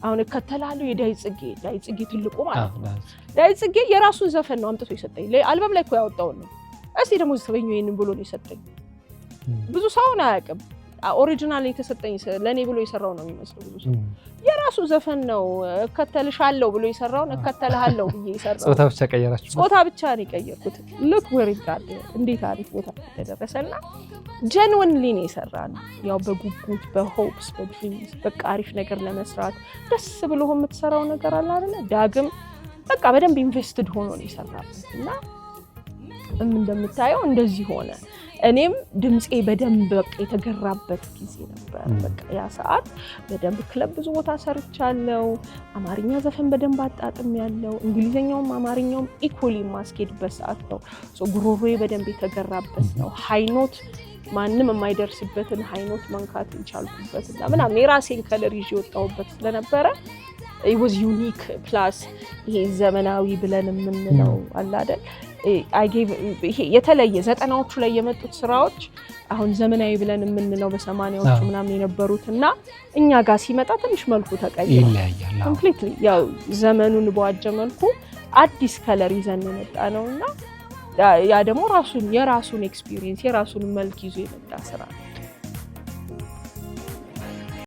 አሁን ከተላሉ ዳይ ጽጌ ትልቁ ማለት ነው ዳይ ጽጌ የራሱን ዘፈን ነው አምጥቶ ይሰጠኝ አልበም ላይ እኮ ያወጣው ነው እስቲ ደግሞ ዘፈኙ ይሄንን ብሎ ነው ይሰጠኝ ብዙ ሰው ነው ያቀም ኦሪጂናል የተሰጠኝ ለኔ ብሎ ይሰራው ነው የሚመስለው ብዙ ሰው የራሱ ዘፈን ነው ከተልሻለው ብሎ ይሰራውን ከተልሃለው ብዬ ይሰራው ጾታ ብቻ ነው የቀየርኩት look where it got እንዴት አሪፍ ቦታ ተደረሰና genuinely ነው ይሰራና ያው በጉጉት በሆፕስ በድሪምስ በቃ አሪፍ ነገር ለመስራት ደስ ብሎ የምትሰራው ነገር አለ አይደል ዳግም በቃ በደንብ ኢንቨስትድ ሆኖ ነው ይሰራልና እንደምታየው እንደዚህ ሆነ እኔም ድምጼ በደንብ በቃ የተገራበት ጊዜ ነበር በቃ ያ ሰዓት በደንብ ክለብ ብዙ ቦታ ሰርቻለሁ አማርኛ ዘፈን በደንብ አጣጥም ያለው እንግሊዘኛውም አማርኛውም ኢኩሊ ማስኬድበት ሰዓት ነው ጉሮሮዬ በደንብ የተገራበት ነው ሃይኖት ማንንም የማይደርስበትን ሃይኖት መንካት እንቻልኩበትና ምናምን የራሴን ከለር ይዤ ወጣሁበት ስለነበረ it was unique plus ይሄ ዘመናዊ ብለን የምንለው አለ አይደል I gave የተለየ ዘጠናዎቹ ላይ የመጡት ስራዎች አሁን ዘመናዊ ብለን የምንለው በ80ዎቹ ምናምን የነበሩትና እኛ ጋር ሲመጣ ትንሽ መልኩ ተቀይሯል completely ያው ዘመኑን በዋጀ መልኩ አዲስ ከለር ይዘን የመጣ ነውና ያ ደግሞ የራሱን ኤክስፒሪየንስ የራሱን መልክ ይዞ የመጣ ስራ